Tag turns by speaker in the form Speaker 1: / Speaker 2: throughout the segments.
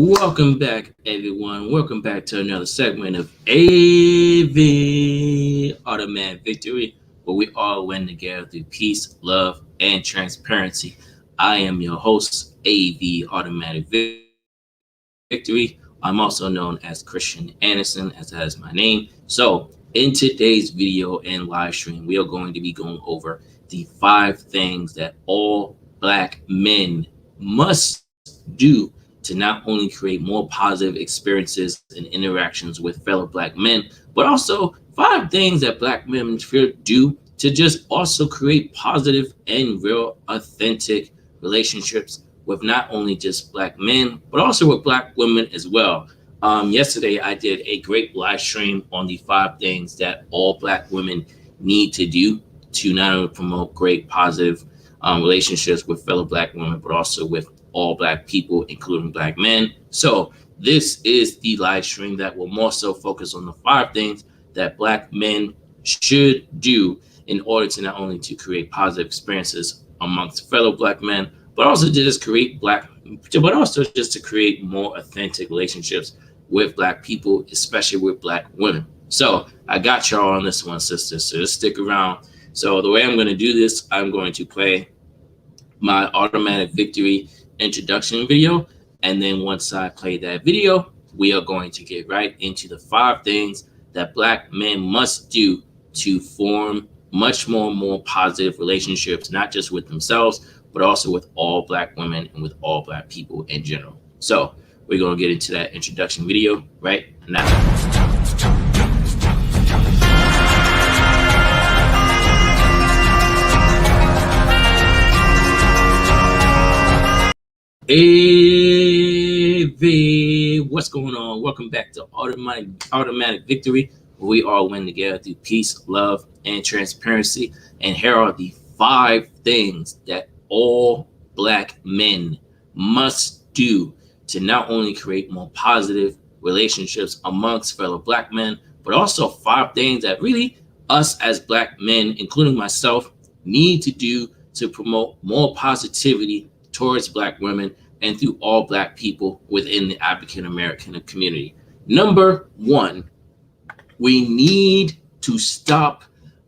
Speaker 1: Welcome back, everyone. Welcome back to another segment of AV Automatic Victory, where we all win together through peace, love, and transparency. I am your host, AV Automatic Victory. I'm also known as Christian Anderson, as that is my name. So, in today's video and live stream, we are going to be going over the 5 things that all Black men must do to not only create more positive experiences and interactions with fellow Black men, but also 5 things that Black men should do to just also create positive and real authentic relationships with not only just Black men, but also with Black women as well. Yesterday, I did a great live stream on the 5 things that all Black women need to do to not only promote great positive relationships with fellow Black women, but also with all Black people, including Black men. So this is the live stream that will more so focus on the 5 things that Black men should do in order to not only to create positive experiences amongst fellow Black men, but also to just create more authentic relationships with Black people, especially with Black women. So I got y'all on this one, sisters. So just stick around. So the way I'm going to do this, I'm going to play my automatic victory introduction video, and then once I play that video, we are going to get right into the 5 things that Black men must do to form much more positive relationships, not just with themselves, but also with all Black women and with all Black people in general. So we're going to get into that introduction video right now. Hey, what's going on? Welcome back to Automatic Victory, where we all win together through peace, love, and transparency. And here are the 5 things that all Black men must do to not only create more positive relationships amongst fellow Black men, but also 5 things that really us as Black men, including myself, need to do to promote more positivity towards Black women and through all Black people within the African American community. Number 1, we need to stop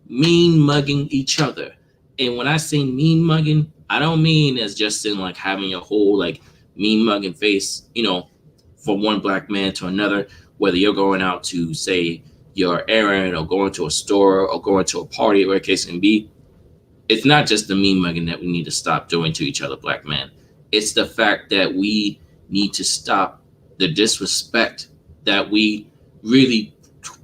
Speaker 1: mean mugging each other. And when I say mean mugging, I don't mean as just in like having a whole like mean mugging face, from one Black man to another, whether you're going out to say your errand or going to a store or going to a party, whatever the case can be. It's not just the mean mugging that we need to stop doing to each other, Black men. It's the fact that we need to stop the disrespect that we really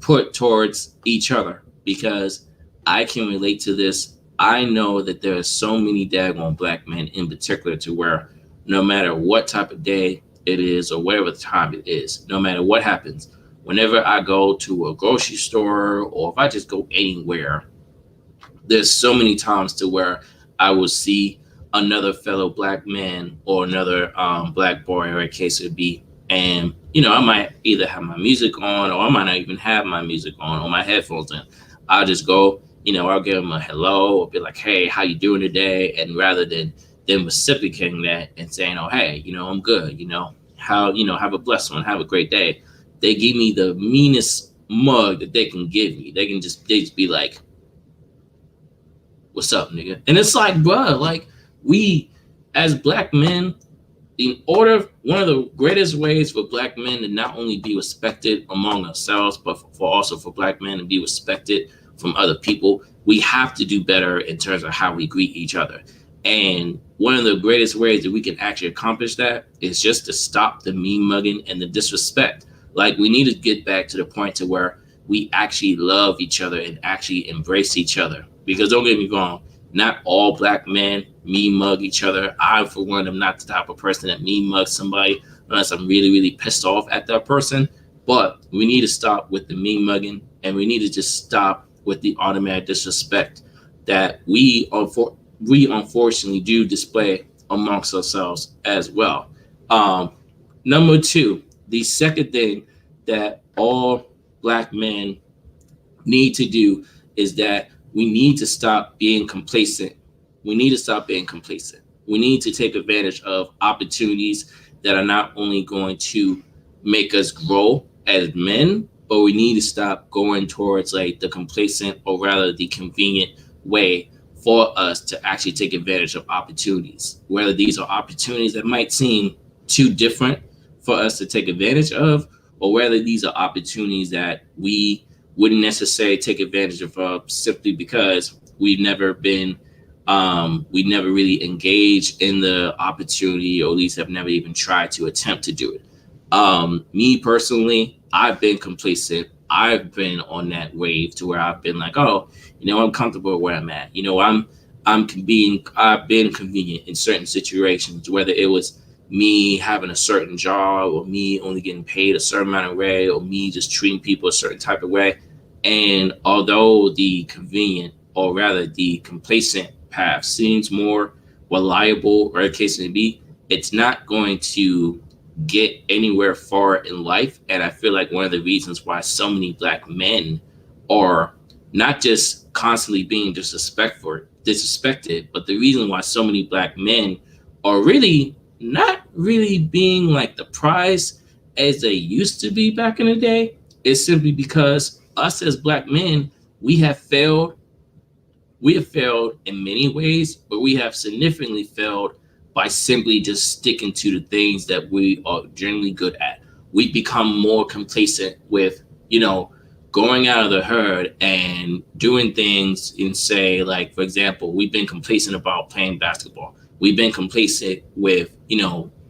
Speaker 1: put towards each other, because I can relate to this. I know that there are so many daggone Black men in particular to where no matter what type of day it is or whatever time it is, no matter what happens, whenever I go to a grocery store or if I just go anywhere, there's so many times to where I will see another fellow Black man or another Black boy, or a case would be, and I might either have my music on or I might not even have my music on or my headphones in. I'll just go, I'll give them a hello or be like, hey, how you doing today? And rather than them reciprocating that and saying, oh, hey, I'm good, how, have a blessed one, have a great day, they give me the meanest mug that they can give me. They just be like, what's up, nigga? And it's like, bruh, like, we as Black men, one of the greatest ways for Black men to not only be respected among ourselves, but for also for Black men to be respected from other people, we have to do better in terms of how we greet each other. And one of the greatest ways that we can actually accomplish that is just to stop the mean mugging and the disrespect. Like, we need to get back to the point to where we actually love each other and actually embrace each other. Because don't get me wrong, not all Black men mean mug each other. I, for one, am not the type of person that mean mugs somebody unless I'm really, really pissed off at that person. But we need to stop with the mean mugging, and we need to just stop with the automatic disrespect that we unfortunately do display amongst ourselves as well. Number 2, the second thing that all Black men need to do is that we need to stop being complacent. We need to stop being complacent. We need to take advantage of opportunities that are not only going to make us grow as men, but we need to stop going towards like the complacent or rather the convenient way for us to actually take advantage of opportunities. Whether these are opportunities that might seem too different for us to take advantage of, or whether these are opportunities that we wouldn't necessarily take advantage of simply because we never really engaged in the opportunity, or at least have never even tried to attempt to do it. Me personally, I've been complacent. I've been on that wave to where I've been like, oh, I'm comfortable where I'm at. I've been convenient in certain situations, whether it was me having a certain job, or me only getting paid a certain amount of way, or me just treating people a certain type of way. And although the convenient, or rather the complacent path seems more reliable, or a case may be, it's not going to get anywhere far in life. And I feel like one of the reasons why so many Black men are not just constantly being disrespected, but the reason why so many Black men are really not really being like the prize as they used to be back in the day is simply because us as Black men, we have failed. We have failed in many ways, but we have significantly failed by simply just sticking to the things that we are generally good at. We become more complacent with, going out of the herd and doing things in, say, like, for example, we've been complacent about playing basketball. We've been complacent with,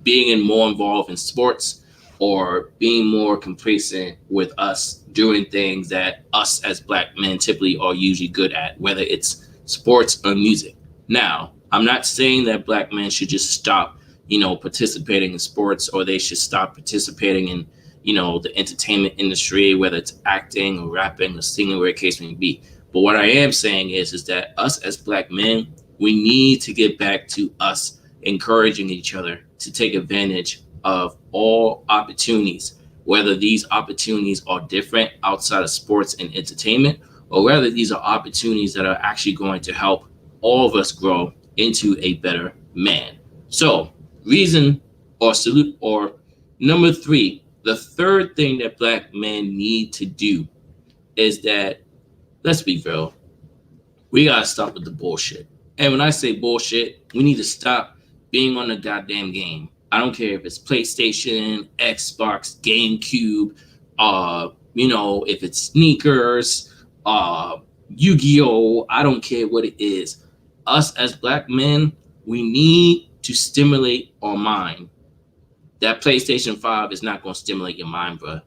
Speaker 1: being more involved in sports, or being more complacent with us doing things that us as Black men typically are usually good at, whether it's sports or music. Now, I'm not saying that Black men should just stop, participating in sports, or they should stop participating in, the entertainment industry, whether it's acting or rapping or singing, where the case may be. But what I am saying is that us as Black men, we need to get back to us encouraging each other to take advantage of all opportunities, whether these opportunities are different outside of sports and entertainment, or whether these are opportunities that are actually going to help all of us grow into a better man. So, reason or salute, or number 3, the third thing that Black men need to do is that, let's be real, we gotta stop with the bullshit. And when I say bullshit, we need to stop being on the goddamn game. I don't care if it's PlayStation, Xbox, GameCube, if it's sneakers, Yu-Gi-Oh! I don't care what it is. Us as Black men, we need to stimulate our mind. That PlayStation 5 is not going to stimulate your mind, bro.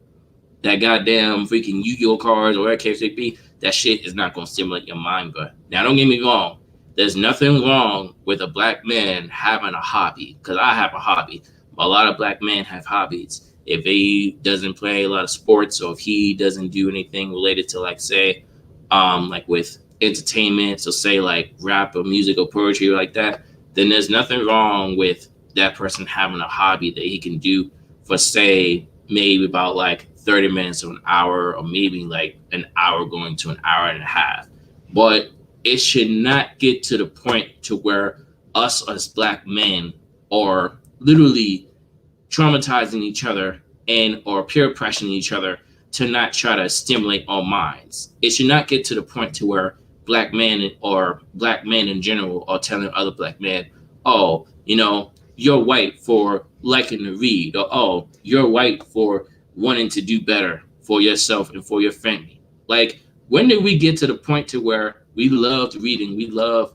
Speaker 1: That goddamn freaking Yu-Gi-Oh! Cards or whatever case may be, that shit is not going to stimulate your mind, bro. Now, don't get me wrong. There's nothing wrong with a Black man having a hobby, because I have a hobby. A lot of Black men have hobbies. If he doesn't play a lot of sports, or if he doesn't do anything related to, like, say, like with entertainment, so say like rap or music or poetry or like that, then there's nothing wrong with that person having a hobby that he can do for, say, maybe about like 30 minutes or an hour, or maybe like an hour going to an hour and a half. But it should not get to the point to where us as Black men are literally traumatizing each other and or peer pressuring each other to not try to stimulate our minds. It should not get to the point to where Black men or Black men in general are telling other Black men, oh, you're white for liking to read, or oh, you're white for wanting to do better for yourself and for your family. Like, when did we get to the point to where we loved reading, we love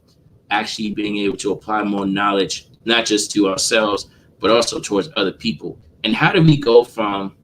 Speaker 1: actually being able to apply more knowledge, not just to ourselves, but also towards other people? And how do we go from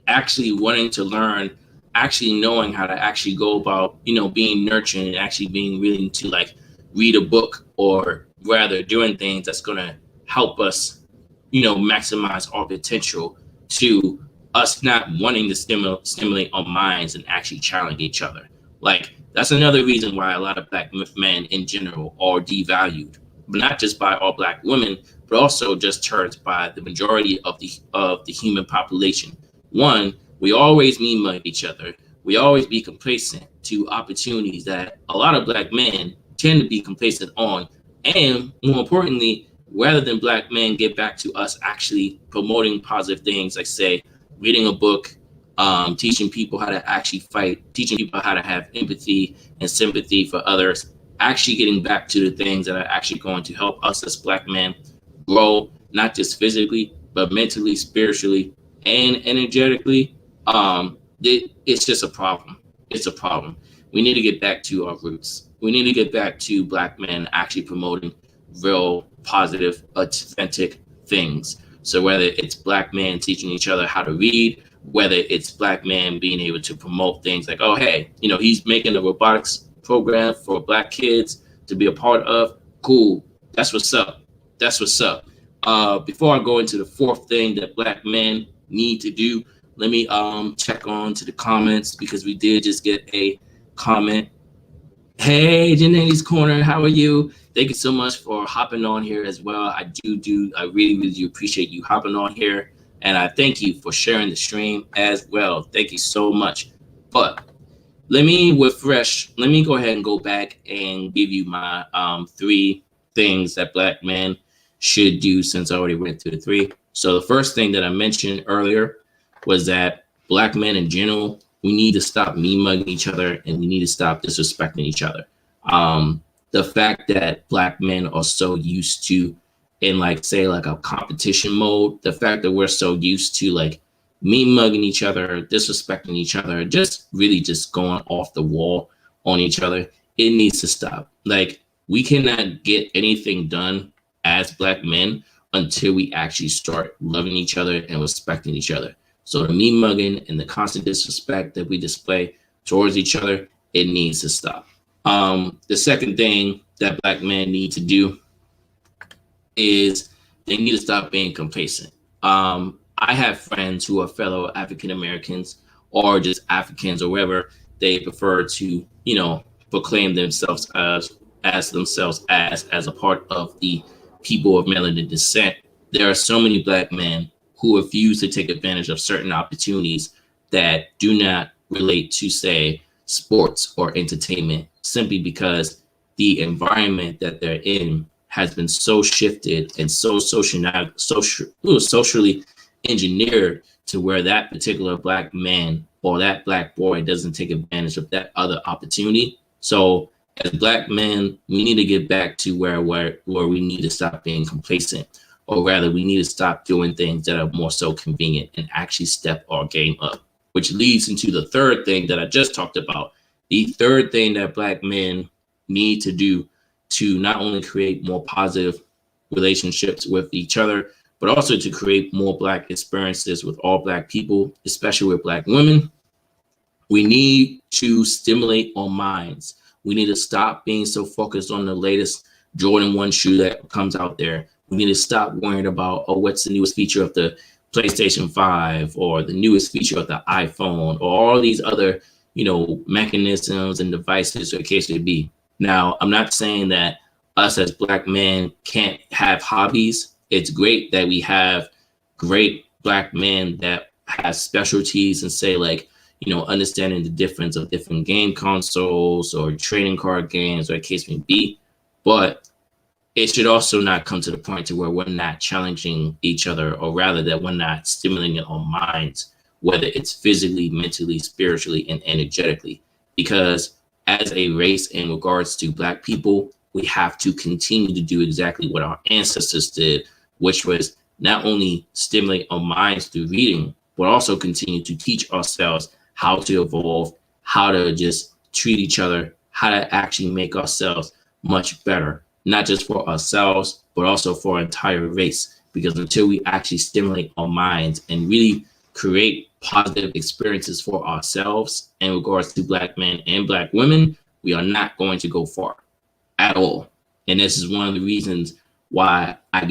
Speaker 1: actually wanting to learn, actually knowing how to actually go about, being nurturing and actually being willing to like read a book, or rather doing things that's going to help us, maximize our potential, to us not wanting to stimulate our minds and actually challenge each other? Like, that's another reason why a lot of Black men in general are devalued, but not just by all Black women, but also just towards by the majority of the human population. One, we always mean each other. We always be complacent to opportunities that a lot of Black men tend to be complacent on. And more importantly, rather than black men get back to us actually promoting positive things, like say reading a book, teaching people how to actually fight, teaching people how to have empathy and sympathy for others, actually getting back to the things that are actually going to help us as black men grow, not just physically, but mentally, spiritually, and energetically. It's just a problem. It's a problem. We need to get back to our roots. We need to get back to black men actually promoting real positive, authentic things. So whether it's black men teaching each other how to read, whether it's black men being able to promote things like, oh, hey, he's making a robotics program for black kids to be a part of. Cool. That's what's up. That's what's up. Before I go into the fourth thing that black men need to do, let me check on to the comments, because we did just get a comment. Hey, Janae's Corner, how are you? Thank you so much for hopping on here as well. I really, really do appreciate you hopping on here. And I thank you for sharing the stream as well. Thank you so much. But let me refresh. Let me go ahead and go back and give you my 3 things that black men should do, since I already went through the 3. So the first thing that I mentioned earlier was that black men in general, we need to stop mugging each other, and we need to stop disrespecting each other. The fact that black men are so used to, in like say like a competition mode, the fact that we're so used to like mugging each other, disrespecting each other, just really just going off the wall on each other, it needs to stop. Like, we cannot get anything done as black men until we actually start loving each other and respecting each other. So the mugging and the constant disrespect that we display towards each other, it needs to stop. The second thing that black men need to do is they need to stop being complacent. I have friends who are fellow African Americans, or just Africans, or wherever they prefer to, proclaim themselves as themselves as a part of the people of melanin descent. There are so many black men who refuse to take advantage of certain opportunities that do not relate to, say, sports or entertainment, simply because the environment that they're in has been so shifted and so socially engineered to where that particular black man or that black boy doesn't take advantage of that other opportunity. So as black men, we need to get back to where we need to stop being complacent, or rather we need to stop doing things that are more so convenient and actually step our game up, which leads into the third thing that I just talked about. The third thing that black men need to do to not only create more positive relationships with each other, but also to create more black experiences with all black people, especially with black women. We need to stimulate our minds. We need to stop being so focused on the latest Jordan 1 shoe that comes out there. We need to stop worrying about, oh, what's the newest feature of the PlayStation 5 or the newest feature of the iPhone, or all these other, mechanisms and devices, or the case may be. Now, I'm not saying that us as black men can't have hobbies. It's great that we have great black men that have specialties and say, like, understanding the difference of different game consoles or trading card games, or the case may be. But it should also not come to the point to where we're not challenging each other, or rather that we're not stimulating our minds, whether it's physically, mentally, spiritually, and energetically. Because as a race, in regards to black people, we have to continue to do exactly what our ancestors did, which was not only stimulate our minds through reading, but also continue to teach ourselves how to evolve, how to just treat each other, how to actually make ourselves much better, not just for ourselves, but also for our entire race. Because until we actually stimulate our minds and really create positive experiences for ourselves in regards to black men and black women, we are not going to go far at all. And this is one of the reasons why I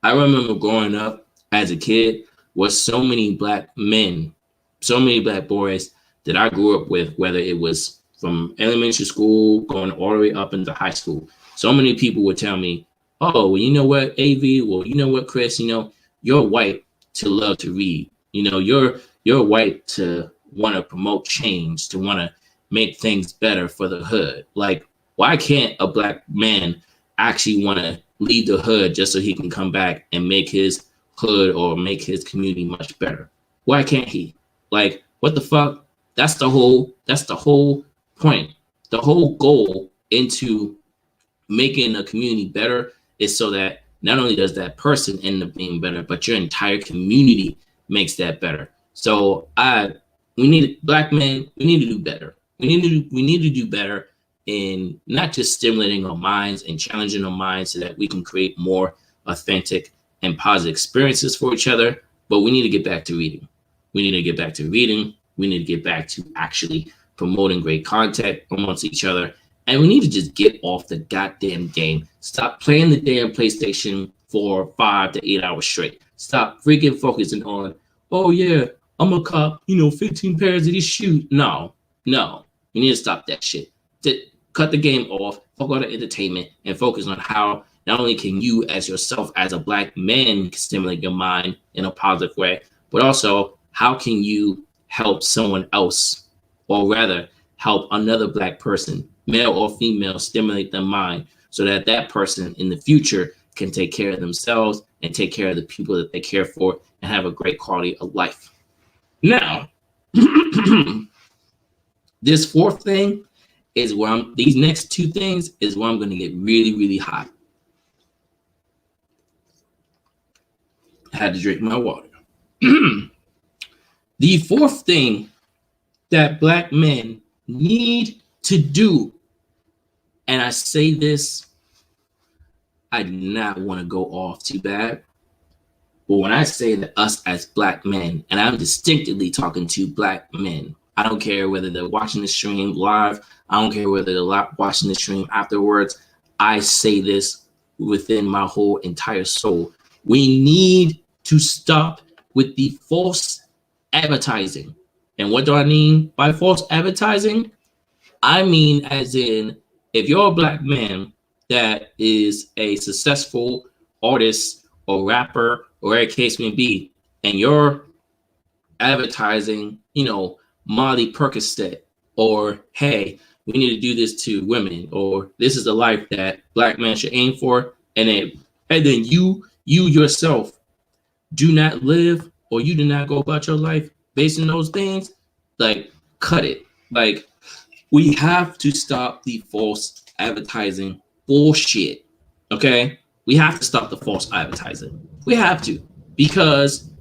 Speaker 1: remember growing up as a kid with so many black men, so many black boys that I grew up with, whether it was from elementary school going all the way up into high school. So many people would tell me, oh, well, you know what, AV, well, you know what, Chris, you're white to love to read. You're white to want to promote change, to want to make things better for the hood. Like, why can't a black man actually want to leave the hood just so he can come back and make his hood or make his community much better? Why can't he? Like, what the fuck? That's the whole point. The whole goal into making a community better is so that not only does that person end up being better, but your entire community makes that better. So we need black men, we need to do better. We need to do better in not just stimulating our minds and challenging our minds so that we can create more authentic and positive experiences for each other, but we need to get back to reading. We need to get back to reading. We need to get back to actually promoting great content amongst each other. And we need to just get off the goddamn game. Stop playing the damn PlayStation for 5 to 8 hours straight. Stop freaking focusing on, oh yeah, I'm a cop, 15 pairs of these shoes. No. We need to stop that shit. Cut the game off, focus on the entertainment, and focus on how not only can you as yourself as a black man stimulate your mind in a positive way, but also how can you help someone else, or rather help another black person, male or female, stimulate their mind so that that person in the future can take care of themselves and take care of the people that they care for and have a great quality of life. Now, this fourth thing is where these next two things is where I'm going to get really, really hot. I had to drink my water. The fourth thing that black men need to do, and I say this, I do not want to go off too bad, but when I say that us as black men, and I'm distinctly talking to black men, I don't care whether they're watching the stream live, I don't care whether they're watching the stream afterwards, I say this within my whole entire soul. We need to stop with the false advertising. And what do I mean by false advertising? I mean as in, if you're a black man that is a successful artist or rapper or whatever the case may be, and you're advertising, Molly Percocet, or hey, we need to do this to women, or this is the life that black men should aim for, and then you yourself do not live, or you do not go about your life based on those things, like, cut it. Like, we have to stop the false advertising bullshit, okay? We have to stop the false advertising. We have to, because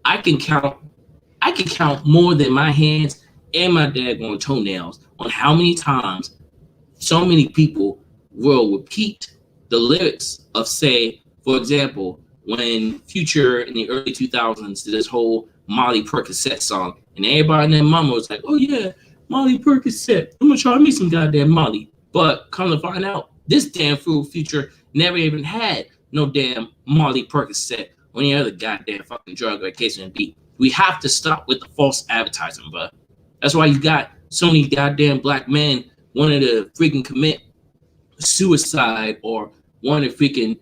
Speaker 1: I can count more than my hands and my daggone toenails on how many times so many people will repeat the lyrics of, say, for example, when Future in the early 2000s did this whole Molly Percocet song, and everybody and their mama was like, oh yeah, Molly Percocet, I'm gonna try me some goddamn Molly. But come to find out, this damn fool Future never even had no damn Molly Percocet or any other goddamn fucking drug or case may be. We have to stop with the false advertising, bro. That's why you got so many goddamn black men wanting to freaking commit suicide or wanting to freaking,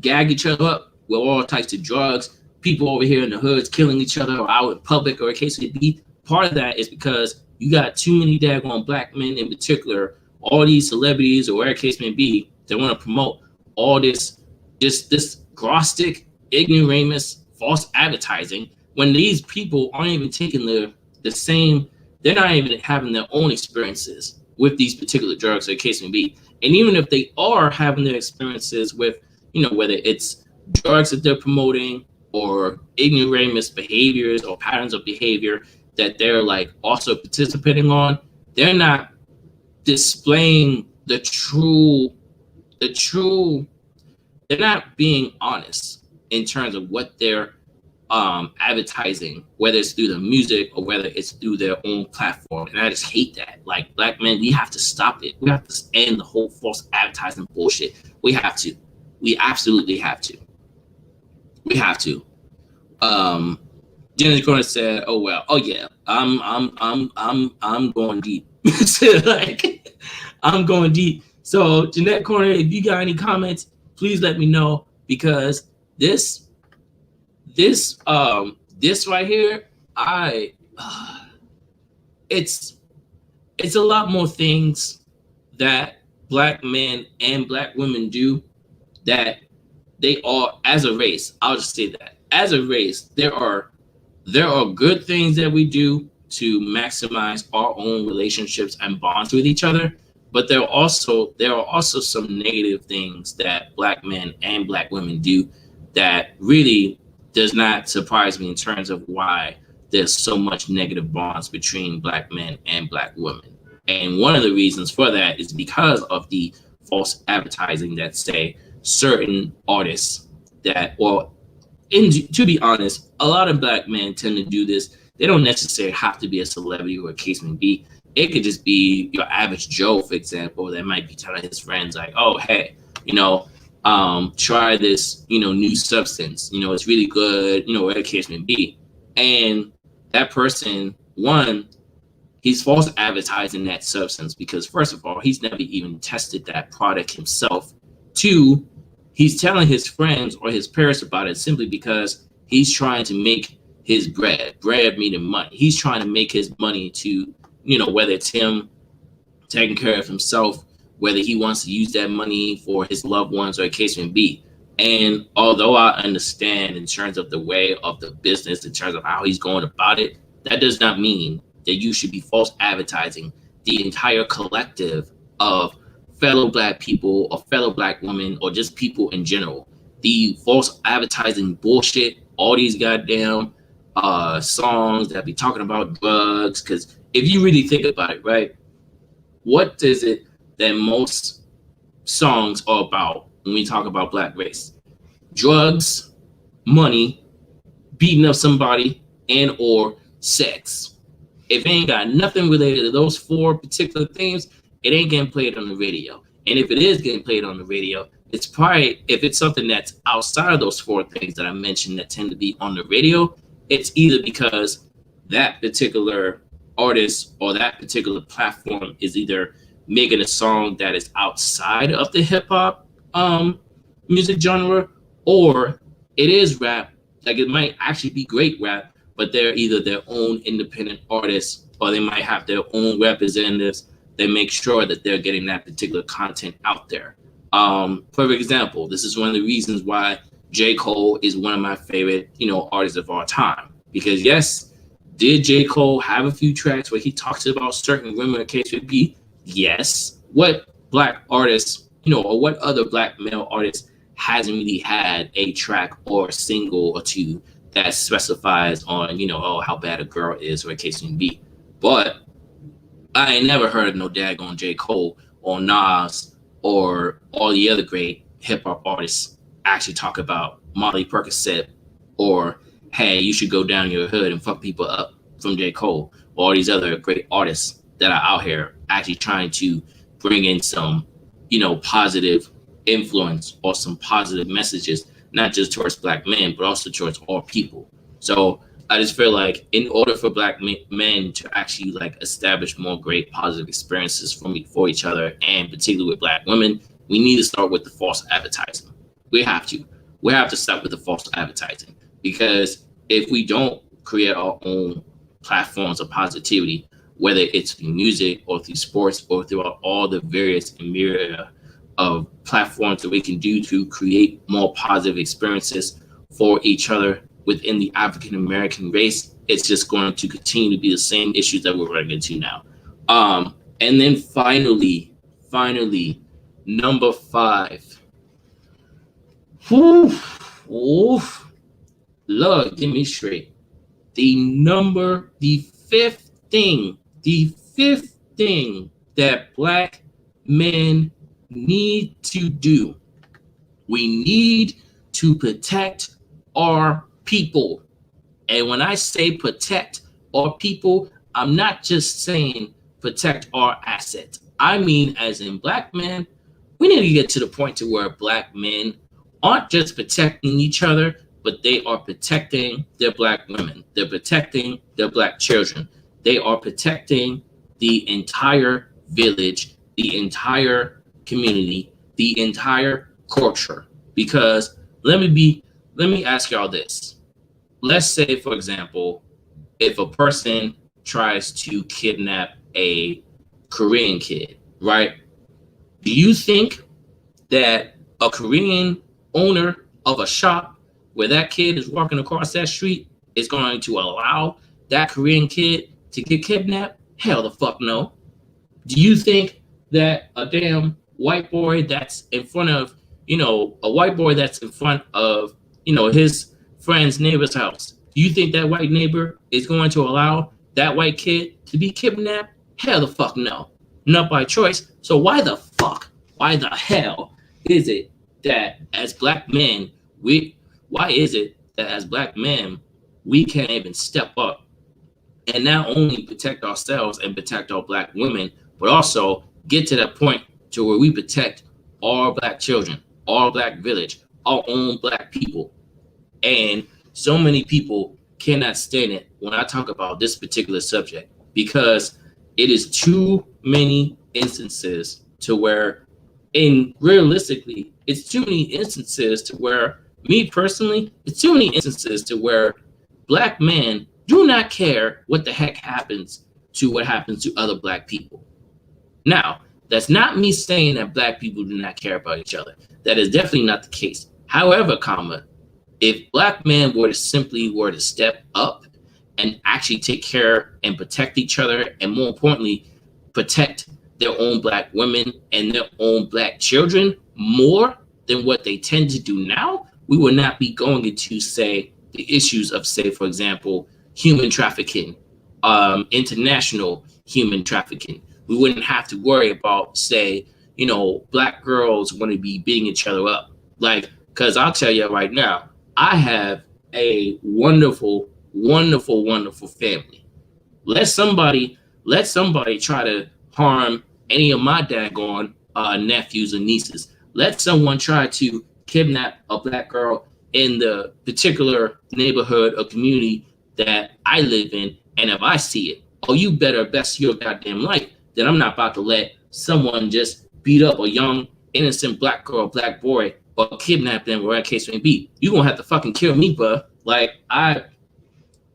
Speaker 1: gag each other up with all types of drugs. People over here in the hoods killing each other or out in public or in case it be. Part of that is because you got too many daggone black men in particular, all these celebrities or whatever case may be, that want to promote all this grostic, ignoramus, false advertising when these people aren't even taking the same, they're not even having their own experiences with these particular drugs or case may be. And even if they are having their experiences with, whether it's drugs that they're promoting or ignoramus behaviors or patterns of behavior that they're like also participating on, they're not displaying the true, they're not being honest in terms of what they're advertising, whether it's through the music or whether it's through their own platform. And I just hate that. Like, black men, we have to stop it. We have to end the whole false advertising bullshit. We have to. We absolutely have to. We have to. Jenny's Corner said, "Oh well, oh yeah, I'm going deep." Like, I'm going deep. So Jeanette Corner, if you got any comments, please let me know, because this right here, it's a lot more things that black men and black women do that they are, as a race, I'll just say that as a race, there are good things that we do to maximize our own relationships and bonds with each other, but there are also some negative things that black men and black women do that really does not surprise me in terms of why there's so much negative bonds between black men and black women. And one of the reasons for that is because of the false advertising that say certain artists that, well, to be honest, a lot of black men tend to do this. They don't necessarily have to be a celebrity or a case may be. It could just be your average Joe, for example, that might be telling his friends like, "Oh, hey, try this, new substance. It's really good. Whatever the case may be." And that person, one, he's false advertising that substance because first of all, he's never even tested that product himself. Two, he's telling his friends or his parents about it simply because he's trying to make his bread meaning money. He's trying to make his money to, whether it's him taking care of himself, whether he wants to use that money for his loved ones or a case may be. And although I understand in terms of the way of the business, in terms of how he's going about it, that does not mean that you should be false advertising the entire collective of fellow black people or fellow black women or just people in general. The false advertising bullshit, all these goddamn songs that be talking about drugs, because if you really think about it, right, what is it that most songs are about when we talk about black race? Drugs, money, beating up somebody, and or sex. If it ain't got nothing related to those four particular things, it ain't getting played on the radio. And if it is getting played on the radio, it's probably, if it's something that's outside of those four things that I mentioned that tend to be on the radio, it's either because that particular artist or that particular platform is either making a song that is outside of the hip hop music genre, or it is rap. Like it might actually be great rap, but they're either their own independent artists or they might have their own representatives that make sure that they're getting that particular content out there. For example, this is one of the reasons why J. Cole is one of my favorite, artists of all time. Because yes, did J. Cole have a few tracks where he talks about certain women or case would be? Yes. What black artists, or what other black male artist hasn't really had a track or a single or two that specifies on, oh, how bad a girl is or a case may be? But I ain't never heard of no daggone J. Cole or Nas or all the other great hip hop artists actually talk about Molly Percocet or hey, you should go down your hood and fuck people up from J. Cole or all these other great artists that are out here actually trying to bring in some, positive influence or some positive messages, not just towards black men, but also towards all people. So I just feel like in order for black men to actually like establish more great positive experiences for each other, and particularly with black women, we need to start with the false advertising. We have to. We have to start with the false advertising because if we don't create our own platforms of positivity, whether it's through music or through sports or throughout all the various myriad of platforms that we can do to create more positive experiences for each other within the African American race, it's just going to continue to be the same issues that we're running into now. And then finally, number 5. Oof, Lord, get me straight. The fifth thing that black men need to do. We need to protect our people. And when I say protect our people, I'm not just saying protect our assets. I mean, as in black men, we need to get to the point to where black men aren't just protecting each other, but they are protecting their black women. They're protecting their black children. They are protecting the entire village, the entire community, the entire culture. Because let me ask y'all this. Let's say, for example, if a person tries to kidnap a Korean kid, right? Do you think that a Korean owner of a shop where that kid is walking across that street is going to allow that Korean kid to get kidnapped? Hell the fuck no. Do you think that a damn white boy that's in front of, a white boy that's in front of, his friend's neighbor's house, do you think that white neighbor is going to allow that white kid to be kidnapped? Hell the fuck no. Not by choice. So why the hell is it that as black men, why is it that as black men, we can't even step up and not only protect ourselves and protect our black women, but also get to that point to where we protect our black children, our black village, our own black people. And so many people cannot stand it when I talk about this particular subject because it is too many instances to where, and realistically, it's too many instances to where, me personally, it's too many instances to where black men do not care what the heck happens to what happens to other black people. Now, that's not me saying that black people do not care about each other. That is definitely not the case. However, if black men were to step up and actually take care and protect each other, and more importantly, protect their own black women and their own black children more than what they tend to do now, we would not be going into, say, the issues of, say, for example, human trafficking, international human trafficking. We wouldn't have to worry about, say, black girls want to be beating each other up. Because I'll tell you right now, I have a wonderful, wonderful, wonderful family. Let somebody try to harm any of my daggone nephews and nieces. Let someone try to kidnap a black girl in the particular neighborhood or community that I live in, and if I see it, oh, you better best your goddamn life that I'm not about to let someone just beat up a young, innocent black girl, black boy, or kidnap them, whatever the case may be. You gonna have to fucking kill me, bro.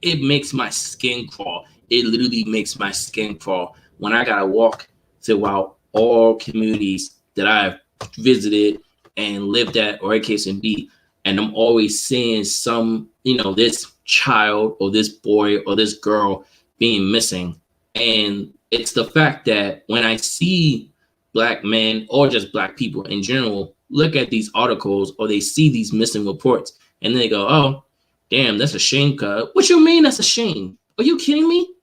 Speaker 1: It makes my skin crawl. It literally makes my skin crawl when I gotta walk throughout all communities that I've visited and lived at, or a case may be, and I'm always seeing some, this child or this boy or this girl being missing. And it's the fact that when I see black men or just black people in general look at these articles or they see these missing reports and they go, oh, damn, that's a shame, cuz. What you mean that's a shame? Are you kidding me?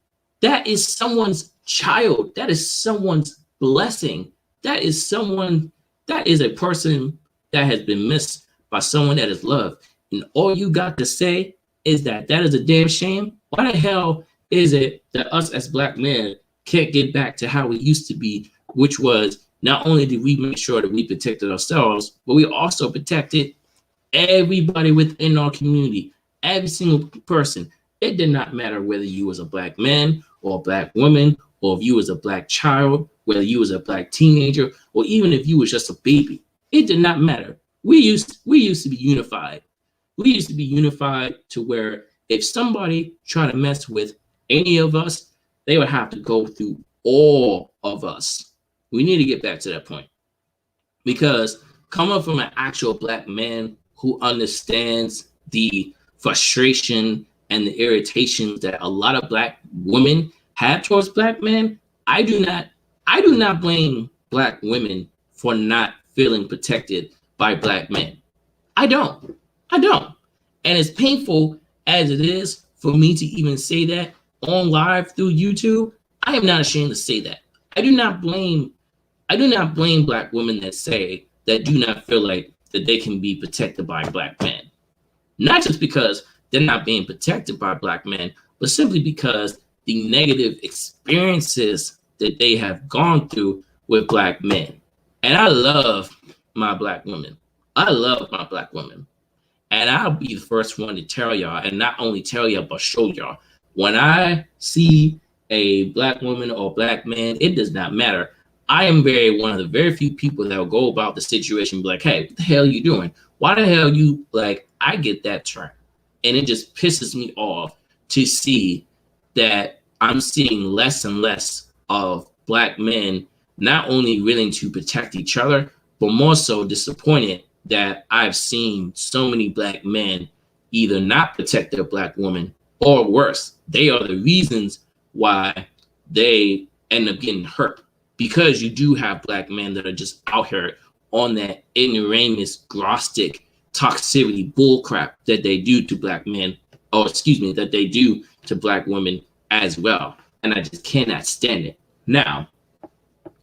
Speaker 1: That is someone's child. That is someone's blessing. That is a person that has been missed by someone that is loved. And all you got to say is that is a damn shame. Why the hell is it that us as black men can't get back to how we used to be, which was not only did we make sure that we protected ourselves, but we also protected everybody within our community, every single person. It did not matter whether you was a black man or a black woman, or if you was a black child, whether you was a black teenager, or even if you was just a baby. It did not matter. We used to be unified. We used to be unified to where if somebody tried to mess with any of us, they would have to go through all of us. We need to get back to that point. Because coming from an actual black man who understands the frustration and the irritation that a lot of black women have towards black men, I do not blame black women for not feeling protected by black men. I don't. And as painful as it is for me to even say that on live through YouTube, I am not ashamed to say that. I do not blame black women that do not feel like that they can be protected by black men. Not just because they're not being protected by black men, but simply because the negative experiences that they have gone through with black men. And I love my black women. And I'll be the first one to tell y'all, and not only tell y'all, but show y'all. When I see a black woman or black man, it does not matter. I am one of the very few people that will go about the situation and be like, hey, what the hell are you doing? Why the hell you, I get that term. And it just pisses me off to see that I'm seeing less and less of black men not only willing to protect each other, but more so disappointed that I've seen so many black men either not protect their black woman, or worse, they are the reasons why they end up getting hurt, because you do have black men that are just out here on that ignoramus, grostic toxicity bullcrap that they do to black men, or excuse me, that they do to black women as well. And I just cannot stand it. Now,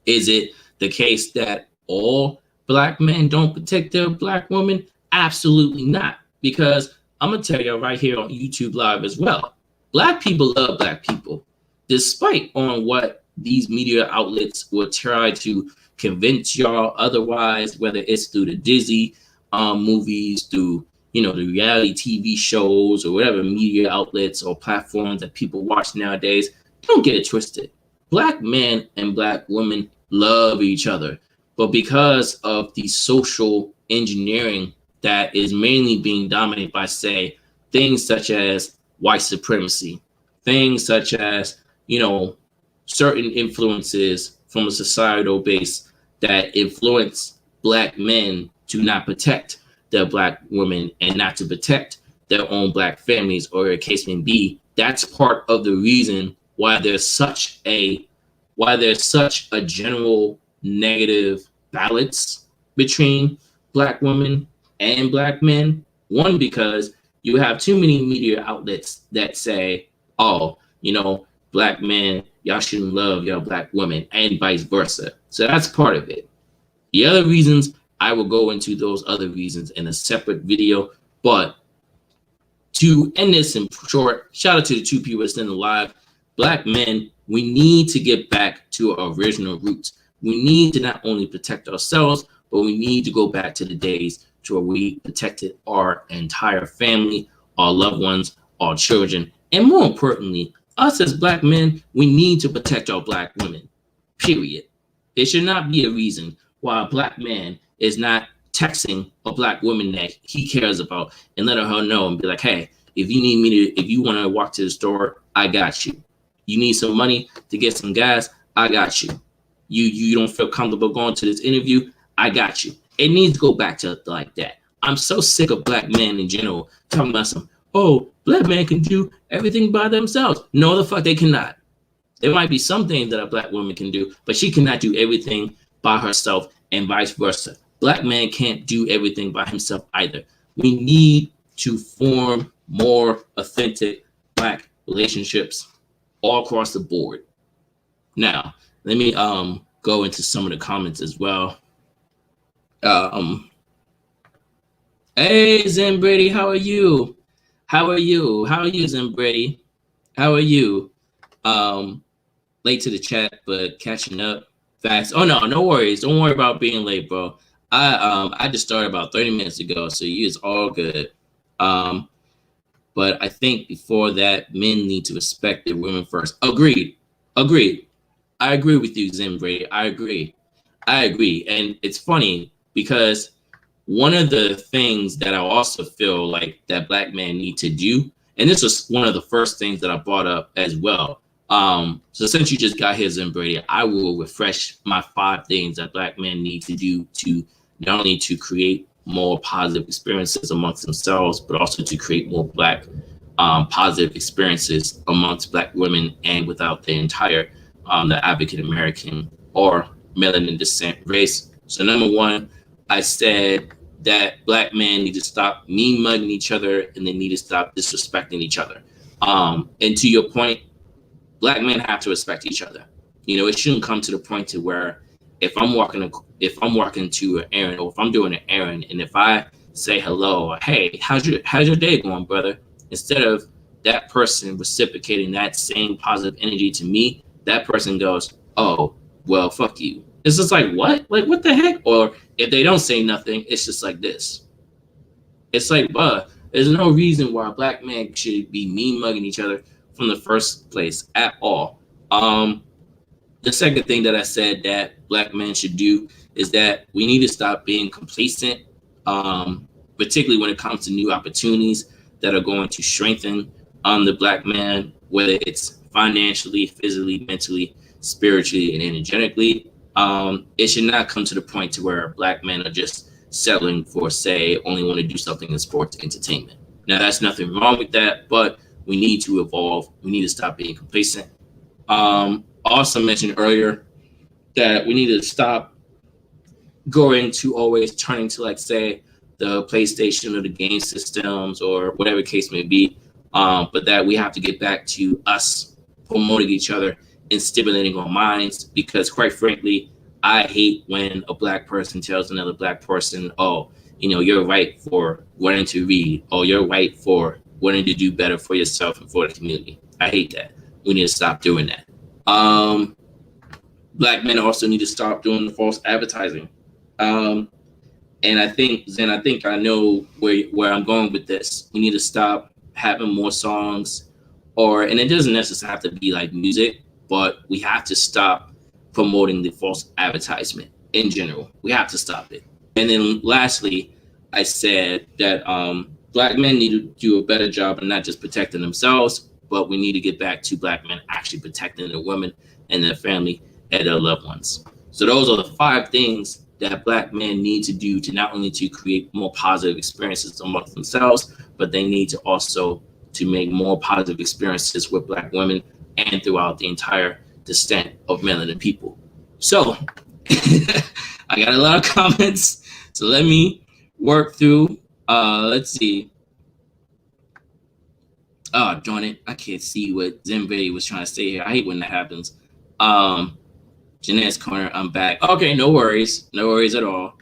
Speaker 1: is it the case that all black men don't protect their black women? Absolutely not. Because I'm going to tell you right here on YouTube Live as well, black people love black people, despite on what these media outlets will try to convince y'all otherwise, whether it's through the Disney movies, through the reality TV shows, or whatever media outlets or platforms that people watch nowadays. Don't get it twisted. Black men and black women love each other, but because of the social engineering that is mainly being dominated by, say, things such as white supremacy, things such as, certain influences from a societal base that influence black men to not protect their black women and not to protect their own black families, or a case may be, that's part of the reason why there's such a general negative balance between black women and black men. One, because you have too many media outlets that say, oh, black men, y'all shouldn't love your black women, and vice versa. So that's part of it. The other reasons, I will go into those other reasons in a separate video. But to end this in short, shout out to the 2 people that's in the live. Black men, we need to get back to our original roots. We need to not only protect ourselves, but we need to go back to the days to where we protected our entire family, our loved ones, our children, and more importantly, us as black men, we need to protect our black women, period. It should not be a reason why a black man is not texting a black woman that he cares about and letting her know and be like, hey, if you want to walk to the store, I got you. You need some money to get some gas, I got you. You don't feel comfortable going to this interview, I got you. It needs to go back to like that. I'm so sick of black men in general talking about black men can do everything by themselves. No, the fuck they cannot. There might be some things that a black woman can do, but she cannot do everything by herself, and vice versa. Black man can't do everything by himself either. We need to form more authentic black relationships all across the board. Now, let me go into some of the comments as well. Hey, Zen Brady, how are you? How are you, Zen Brady? How are you? Late to the chat, but catching up fast. Oh no worries. Don't worry about being late, bro. I just started about 30 minutes ago, so it's all good. But I think before that, men need to respect their women first. Agreed. I agree with you, Zen Brady. I agree. And it's funny because one of the things that I also feel like that black men need to do, and this was one of the first things that I brought up as well. So since you just got here, Zen Brady, I will refresh my 5 things that black men need to do to not only to create more positive experiences amongst themselves, but also to create more black positive experiences amongst black women and without the entire the African American or melanin descent race. So number 1, I said that black men need to stop mean mugging each other, and they need to stop disrespecting each other. And to your point, black men have to respect each other. It shouldn't come to the point to where if I'm walking to an errand, or if I'm doing an errand, and if I say hello, or, hey, how's your day going, brother? Instead of that person reciprocating that same positive energy to me, that person goes, oh, well, fuck you. It's just like, what? Like, what the heck? Or if they don't say nothing, it's just like this. It's like, there's no reason why black men should be mean mugging each other from the first place at all. The second thing that I said that black men should do is that we need to stop being complacent, particularly when it comes to new opportunities that are going to strengthen the black man, whether it's financially, physically, mentally, spiritually, and energetically. It should not come to the point to where black men are just settling for, say, only want to do something in sports entertainment. Now, that's nothing wrong with that, but we need to evolve. We need to stop being complacent. Also mentioned earlier that we need to stop going to always turning to, like, say, the PlayStation or the game systems or whatever case may be, but that we have to get back to us promoting each other and stimulating our minds, because quite frankly, I hate when a black person tells another black person, oh, you're right for wanting to read, or you're right for wanting to do better for yourself and for the community. I hate that. We need to stop doing that. Black men also need to stop doing the false advertising. And I think I know where I'm going with this. We need to stop having more songs, and it doesn't necessarily have to be like music, but we have to stop promoting the false advertisement in general. We have to stop it. And then lastly, I said that black men need to do a better job of not just protecting themselves, but we need to get back to black men actually protecting their women and their family and their loved ones. So those are the 5 things that black men need to do to not only to create more positive experiences amongst themselves, but they need to also to make more positive experiences with black women and throughout the entire descent of melanin people. So I got a lot of comments, so let me work through. Let's see. Oh, darn it, I can't see what Zenbei was trying to say here. I hate when that happens. Jeanette's corner, I'm back. Okay, no worries at all.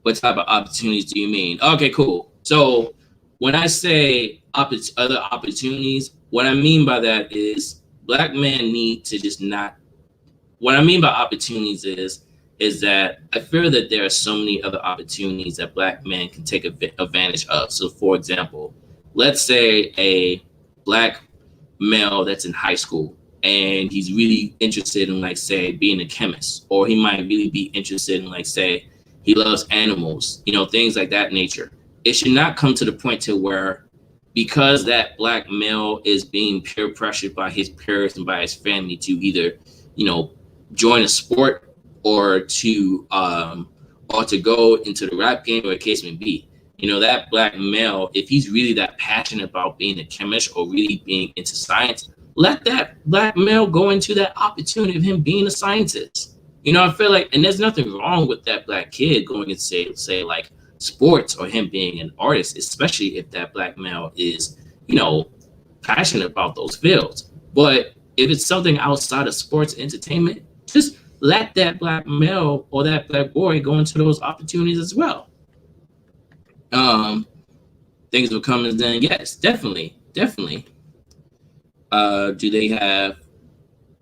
Speaker 1: What type of opportunities do you mean? Okay, cool. So when I say other opportunities, what I mean by that is black men need to just not. What I mean by opportunities is that I fear that there are so many other opportunities that black men can take advantage of. So, for example, let's say a black male that's in high school and he's really interested in, like, say, being a chemist, or he might really be interested in, like, say, he loves animals, things like that nature. It should not come to the point to where, because that black male is being peer pressured by his parents and by his family to either, join a sport or to go into the rap game, or a case may be. That black male, if he's really that passionate about being a chemist or really being into science, let that black male go into that opportunity of him being a scientist. I feel like, and there's nothing wrong with that black kid going and say like sports, or him being an artist, especially if that black male is, passionate about those fields. But if it's something outside of sports entertainment, just let that black male or that black boy go into those opportunities as well. Things will come and then, yes, definitely. Do they have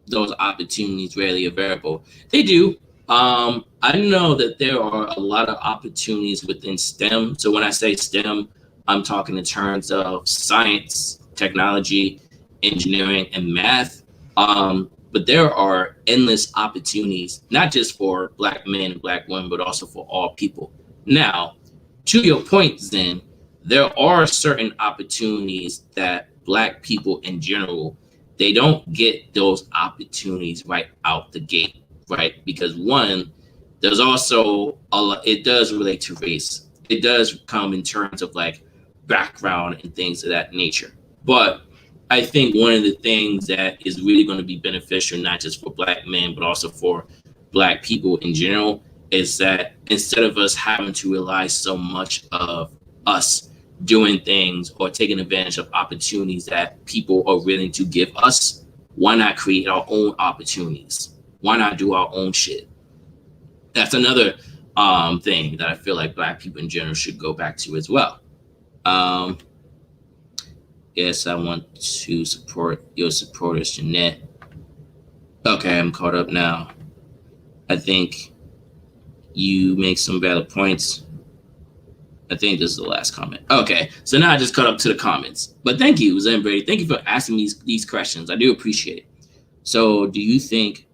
Speaker 1: those opportunities readily available? They do. I know that there are a lot of opportunities within STEM. So when I say STEM, I'm talking in terms of science, technology, engineering, and math. But there are endless opportunities, not just for black men and black women, but also for all people. Now, to your point, Zen, there are certain opportunities that black people in general, they don't get those opportunities right out the gate, right? Because one, there's also it does relate to race. It does come in terms of like background and things of that nature. But I think one of the things that is really going to be beneficial, not just for black men, but also for black people in general, is that instead of us having to rely so much of us doing things or taking advantage of opportunities that people are willing to give us, why not create our own opportunities? Why not do our own shit? That's another thing that I feel like black people in general should go back to as well. Yes, I want to support your supporters, Jeanette. Okay, I'm caught up now. I think you make some valid points. I think this is the last comment. Okay, so now I just caught up to the comments. But thank you, Zen Brady. Thank you for asking me these questions. I do appreciate it. So do you think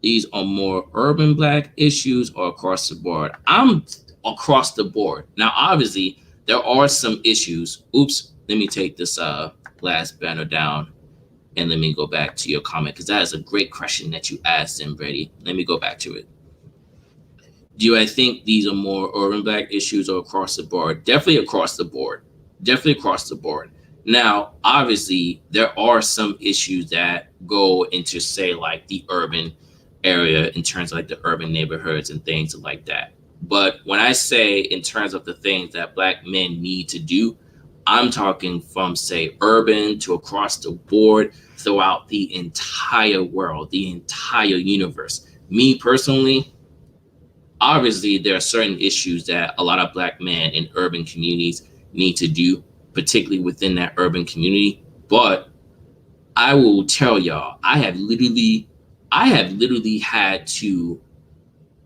Speaker 1: these are more urban black issues or across the board? I'm across the board. Now, obviously, there are some issues. Oops, let me take this last banner down and let me go back to your comment, because that is a great question that you asked, Zen Brady. Let me go back to it. Do I think these are more urban black issues or across the board? Definitely across the board. Definitely across the board. Now, obviously, there are some issues that go into, say, like the urban area in terms of like the urban neighborhoods and things like that. But when I say in terms of the things that black men need to do, I'm talking from, say, urban to across the board throughout the entire world, the entire universe. Me personally, obviously there are certain issues that a lot of black men in urban communities need to do, particularly within that urban community. But I will tell y'all, I have literally had to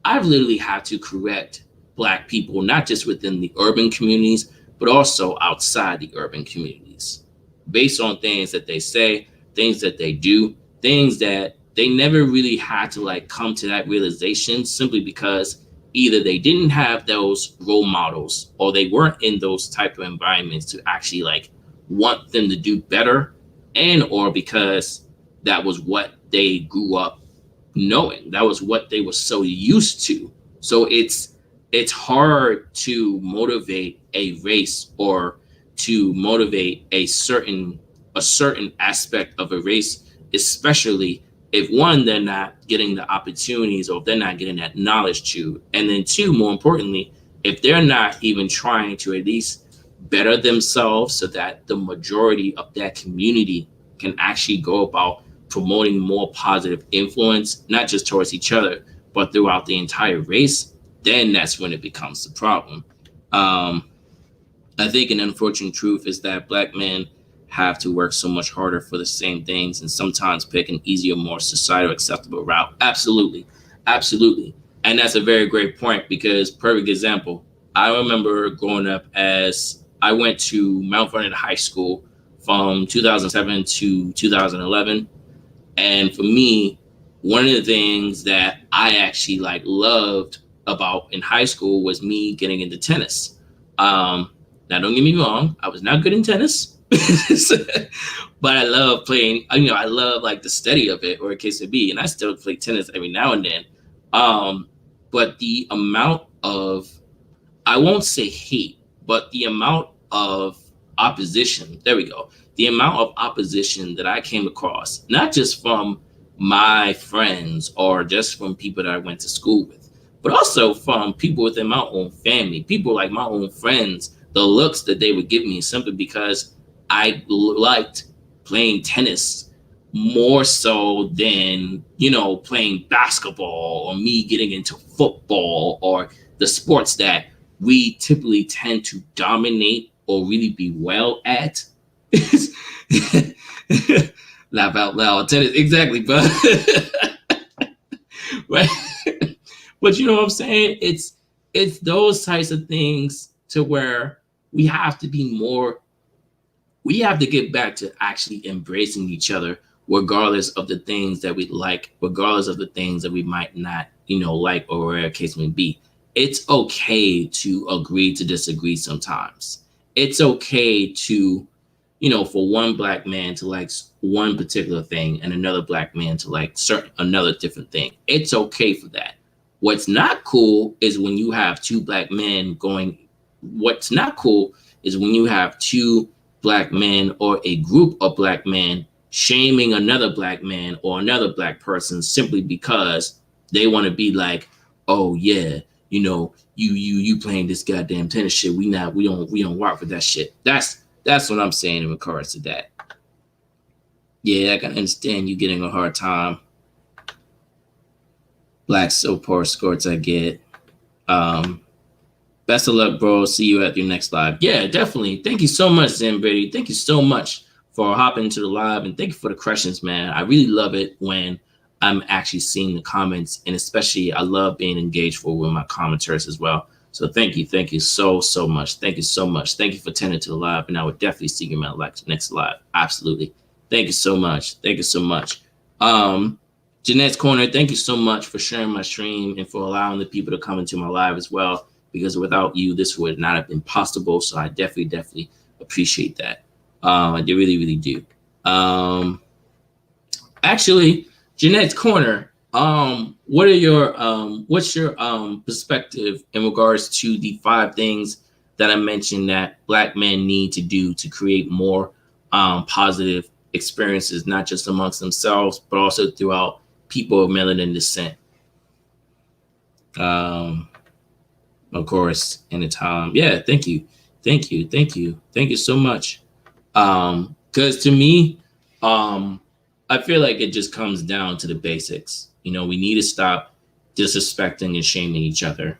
Speaker 1: I've literally had to correct black people, not just within the urban communities, but also outside the urban communities, based on things that they say, things that they do, things that they never really had to like come to that realization simply because either they didn't have those role models or they weren't in those type of environments to actually like want them to do better, and or because that was what they grew up knowing, that was what they were so used to. So it's hard to motivate a race or to motivate a certain aspect of a race, especially if one, they're not getting the opportunities or if they're not getting that knowledge to, and then two, more importantly, if they're not even trying to at least better themselves so that the majority of that community can actually go about promoting more positive influence, not just towards each other, but throughout the entire race, then that's when it becomes the problem. Um, I think an unfortunate truth is that black men have to work so much harder for the same things and sometimes pick an easier, more societal acceptable route. Absolutely. Absolutely. And that's a very great point because, perfect example, I remember growing up as I went to Mount Vernon High School from 2007 to 2011. And for me, one of the things that I actually like loved about in high school was me getting into tennis. Now, don't get me wrong, I was not good in tennis, but I love playing. I love like the study of it, or a case it be, and I still play tennis every now and then. Um, but the amount of, I won't say hate, but the amount of opposition, there we go. The amount of opposition that I came across, not just from my friends or just from people that I went to school with, but also from people within my own family, people like my own friends, the looks that they would give me simply because I liked playing tennis more so than, playing basketball or me getting into football or the sports that we typically tend to dominate or really be well at. Laugh out loud. Tennis, exactly, but right. But you know what I'm saying? It's those types of things to where we have to be more. We have to get back to actually embracing each other, regardless of the things that we like, regardless of the things that we might not, like, or whatever the case may be. It's okay to agree to disagree sometimes. It's okay to, for one black man to like one particular thing and another black man to like another different thing. It's okay for that. What's not cool is when you have two black men going. What's not cool is when you have two black men or a group of black men shaming another black man or another black person simply because they want to be like, oh yeah, you playing this goddamn tennis shit. We don't rock with that shit. That's what I'm saying in regards to that. Yeah, I can understand you getting a hard time. Black soap poor skirts, I get. Best of luck, bro. See you at your next live. Yeah, definitely. Thank you so much, Zen Brady. Thank you so much for hopping into the live, and thank you for the questions, man. I really love it when I'm actually seeing the comments, and especially I love being engaged with my commenters as well. So thank you so much. Thank you so much. Thank you for tending to the live, and I would definitely see you in my next live. Absolutely. Thank you so much. Thank you so much. Jeanette's Corner, thank you so much for sharing my stream and for allowing the people to come into my live as well, because without you, this would not have been possible. So I definitely appreciate that. I really do. Actually, Jeanette's Corner, What are your what's your perspective in regards to the five things that I mentioned that Black men need to do to create more positive experiences, not just amongst themselves, but also throughout people of melanin descent? Um, of course, in the time. Yeah, thank you, thank you so much. Because to me, um, I feel like it just comes down to the basics. You know, we need to stop disrespecting and shaming each other.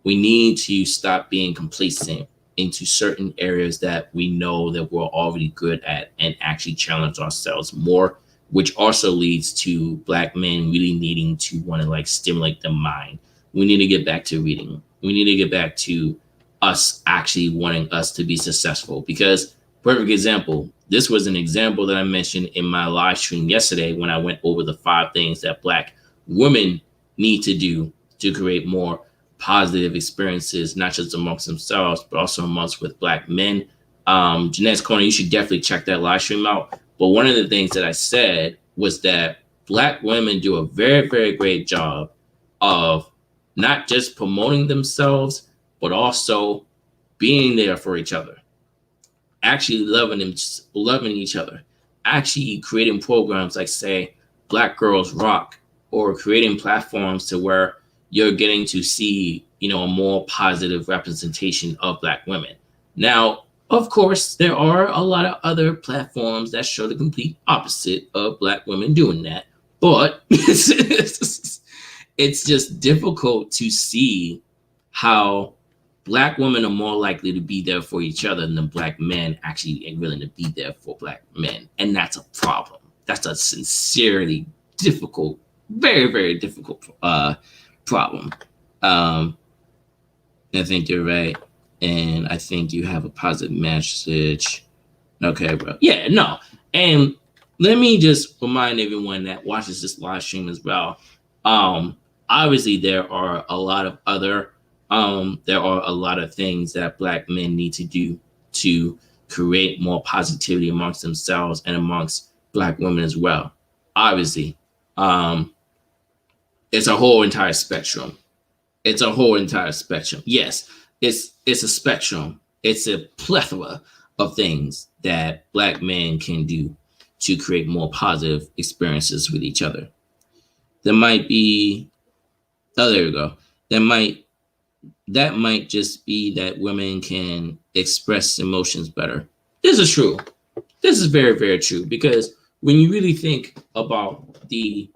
Speaker 1: We need to stop being complacent into certain areas that we know that we're already good at and actually challenge ourselves more, which also leads to Black men really needing to want to like stimulate the mind. We need to get back to reading. We need to get back to us actually wanting us to be successful. Because, perfect example, this was an example that I mentioned in my live stream yesterday when I went over the five things that Black women need to do to create more positive experiences, not just amongst themselves, but also amongst with Black men. Jeanette's Corner, you should definitely check that live stream out. But one of the things that I said was that Black women do a very, very great job of not just promoting themselves, but also being there for each other, actually loving each other, actually creating programs like, say, Black Girls Rock, or creating platforms to where you're getting to see, you know, a more positive representation of Black women. Now, of course, there are a lot of other platforms that show the complete opposite of Black women doing that, but it's just difficult to see how Black women are more likely to be there for each other than Black men actually are willing to be there for Black men. And that's a problem. That's a sincerely difficult, very, very difficult problem. I think you're right. And I think you have a positive message. Okay, bro. Yeah, no. And let me just remind everyone that watches this live stream as well. Obviously, there are a lot of other there are a lot of things that Black men need to do to create more positivity amongst themselves and amongst Black women as well. Obviously, it's a whole entire spectrum. It's a whole entire spectrum. Yes, it's a spectrum. It's a plethora of things that Black men can do to create more positive experiences with each other. There might be, oh, there we go. That might just be that women can express emotions better. This is true. This is very, very true, because when you really think about the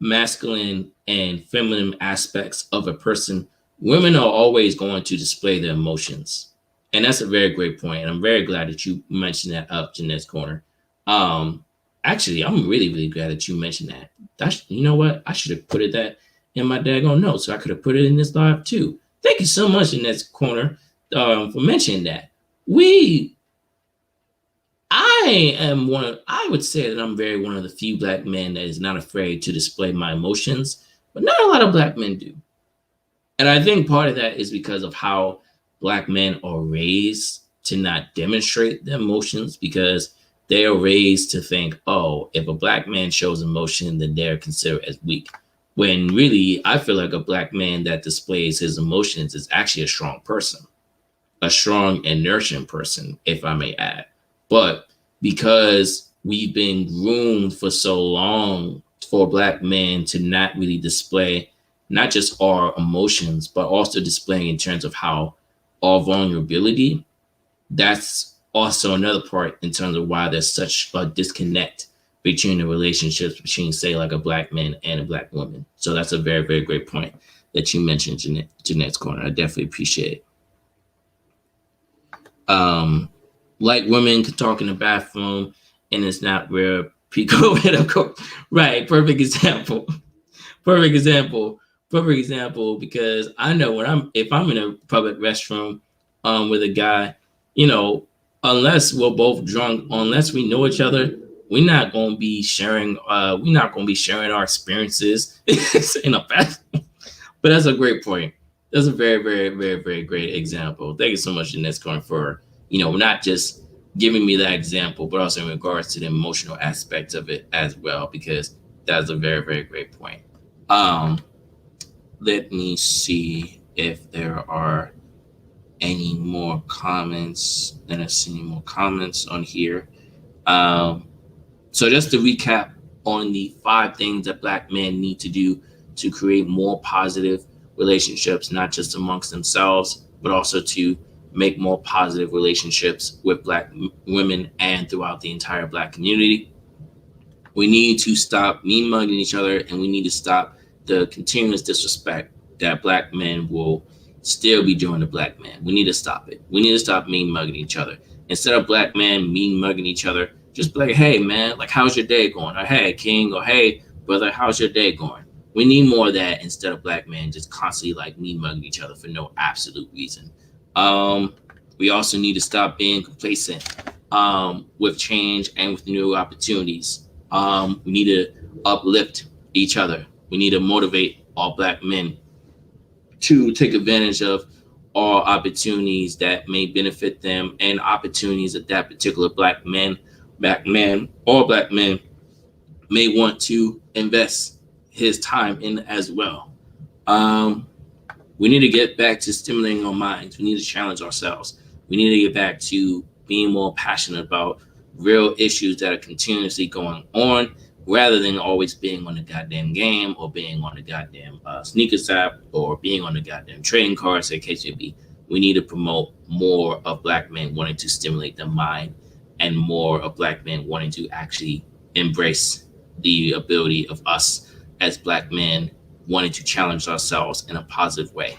Speaker 1: masculine and feminine aspects of a person, women are always going to display their emotions. And that's a very great point. And I'm very glad that you mentioned that up, Jeanette's Corner. Actually, I'm really, really glad that you mentioned that. That's, you know what? I should have put it that in my daggone notes, so I could have put it in this live too. Thank you so much, Jeanette's Corner, for mentioning that. I would say that I'm very one of the few Black men that is not afraid to display my emotions, but not a lot of Black men do. And I think part of that is because of how Black men are raised to not demonstrate their emotions, because they are raised to think, oh, if a Black man shows emotion, then they're considered as weak. When really, I feel like a Black man that displays his emotions is actually a strong person, a strong and nurturing person, if I may add. But because we've been groomed for so long for Black men to not really display not just our emotions, but also displaying in terms of how our vulnerability, that's also another part in terms of why there's such a disconnect between the relationships between, say, like a Black man and a Black woman. So that's a very, very great point that you mentioned, Jeanette's Corner. I definitely appreciate it. Like women can talk in the bathroom and it's not where people right, perfect example. Perfect example, because I know if I'm in a public restroom with a guy, you know, unless we're both drunk, unless we know each other, we're not gonna be sharing our experiences in a bathroom. But that's a great point. That's a very, very, very, very great example. Thank you so much, Jeanette's Corner, for, you know, not just giving me that example, but also in regards to the emotional aspect of it as well, because that's a very, very great point. Um, let me see if there are any more comments. Let us see any more comments on here. Um, so just to recap on the 5 things that Black men need to do to create more positive relationships, not just amongst themselves, but also to make more positive relationships with Black women and throughout the entire Black community. We need to stop mean mugging each other, and we need to stop the continuous disrespect that Black men will still be doing to Black men. We need to stop it. We need to stop mean mugging each other. Instead of Black men mean mugging each other, just be like, hey, man, like, how's your day going? Or hey, King, or hey, brother, how's your day going? We need more of that instead of Black men just constantly like mean mugging each other for no absolute reason. We also need to stop being complacent with change and with new opportunities. We need to uplift each other. We need to motivate all Black men to take advantage of all opportunities that may benefit them and opportunities that particular Black man, or Black men may want to invest his time in as well. We need to get back to stimulating our minds. We need to challenge ourselves. We need to get back to being more passionate about real issues that are continuously going on rather than always being on the goddamn game or being on the goddamn sneakers app or being on the goddamn trading cards, in case it be. We need to promote more of Black men wanting to stimulate their mind and more of Black men wanting to actually embrace the ability of us as Black men wanting to challenge ourselves in a positive way.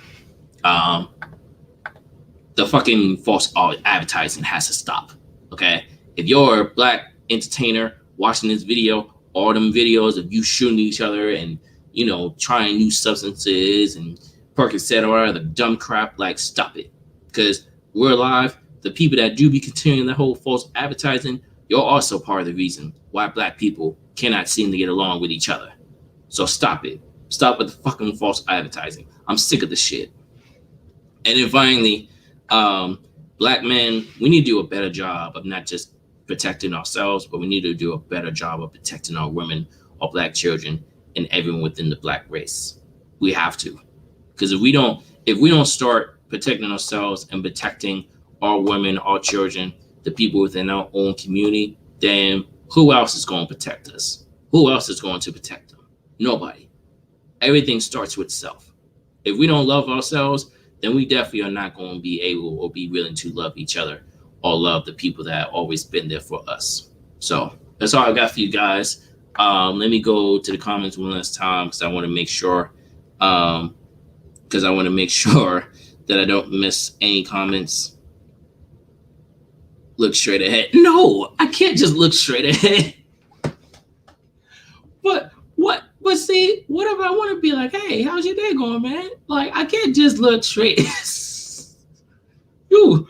Speaker 1: The fucking false advertising has to stop. Okay, if you're a Black entertainer watching this video, all them videos of you shooting each other and trying new substances and Percocet or other dumb crap, like, stop it, because we're alive. The people that do be continuing the whole false advertising, you're also part of the reason why Black people cannot seem to get along with each other. So stop it. Stop with the fucking false advertising. I'm sick of the shit. And then finally, Black men, we need to do a better job of not just protecting ourselves, but we need to do a better job of protecting our women, our Black children, and everyone within the Black race. We have to, because if we don't start protecting ourselves and protecting our women, our children, the people within our own community, then who else is going to protect us? Who else is going to protect them? Nobody. Everything starts with self. If we don't love ourselves, then we definitely are not going to be able or be willing to love each other or love the people that have always been there for us. So that's all I got for you guys. Let me go to the comments one last time because I want to make sure that I don't miss any comments. Look straight ahead. No, I can't just look straight ahead. But see, what if I want to be like, hey, how's your day going, man? Like, I can't just look straight. you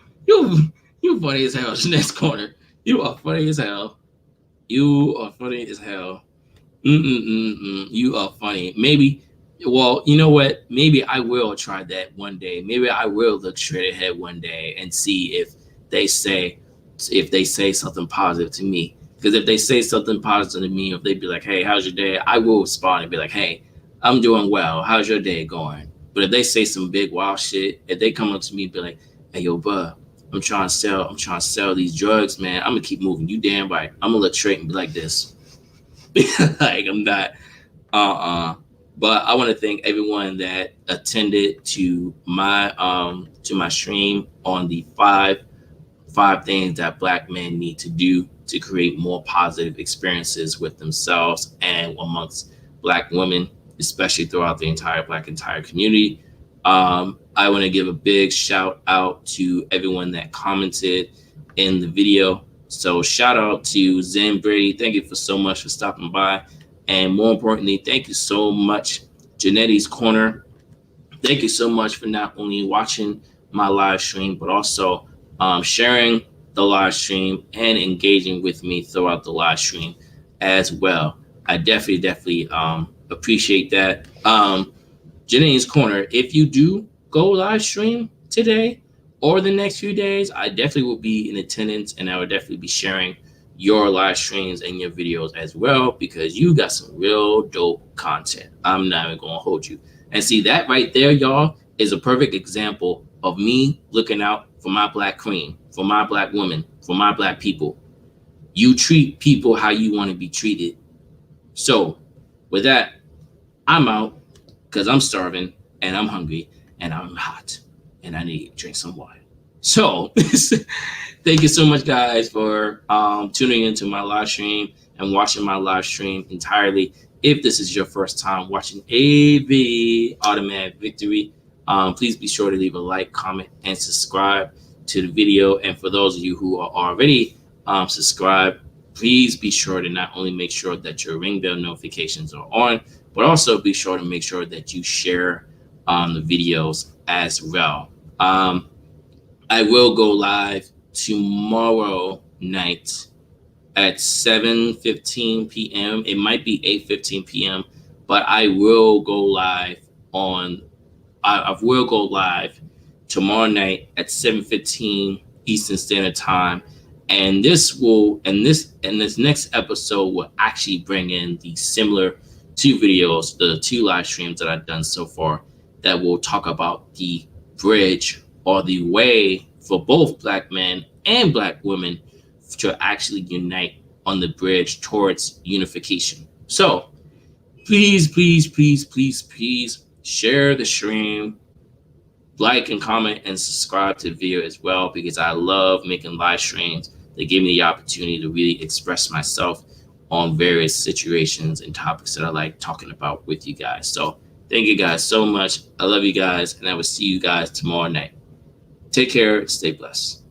Speaker 1: funny as hell, next corner. You are funny as hell. You are funny as hell. You are funny. Maybe, well, you know what? Maybe I will try that one day. Maybe I will look straight ahead one day and see if they say something positive to me. Because if they say something positive to me, if they be like, hey, how's your day? I will respond and be like, hey, I'm doing well. How's your day going? But if they say some big wild shit, if they come up to me and be like, hey, yo, bud, I'm trying to sell these drugs, man. I'm gonna keep moving. You damn right. I'm gonna look straight and be like this. Like, I'm not, But I want to thank everyone that attended to my stream on the five things that Black men need to do to create more positive experiences with themselves and amongst Black women, especially throughout the entire community. I want to give a big shout out to everyone that commented in the video. So shout out to Zen Brady. Thank you so much for stopping by. And more importantly, thank you so much, Janetti's Corner. Thank you so much for not only watching my live stream, but also sharing the live stream and engaging with me throughout the live stream as well. I definitely appreciate that. Janetti's Corner, if you do go live stream today or the next few days, I definitely will be in attendance and I will definitely be sharing your live streams and your videos as well, because you got some real dope content. I'm not even gonna hold you. And see, that right there, y'all, is a perfect example of me looking out for my Black queen, for my Black woman, for my Black people. You treat people how you want to be treated. So with that, I'm out because I'm starving and I'm hungry and I'm hot and I need to drink some water. So thank you so much, guys, for tuning into my live stream and watching my live stream entirely. If this is your first time watching AV Automatic Victory, please be sure to leave a like, comment, and subscribe to the video. And for those of you who are already subscribed, please be sure to not only make sure that your ring bell notifications are on, but also be sure to make sure that you share the videos as well. I will go live tomorrow night at 7:15 p.m. It might be 8:15 p.m., but I will go live I will go live tomorrow night at 7:15 Eastern Standard Time. And this next episode will actually bring in the similar two videos, the two live streams that I've done so far, that will talk about the bridge or the way for both Black men and Black women to actually unite on the bridge towards unification. So please, please, please, please, please share the stream, like and comment and subscribe to the video as well, because I love making live streams. They give me the opportunity to really express myself on various situations and topics that I like talking about with you guys. So thank you guys so much. I love you guys, and I will see you guys tomorrow night. Take care. Stay blessed.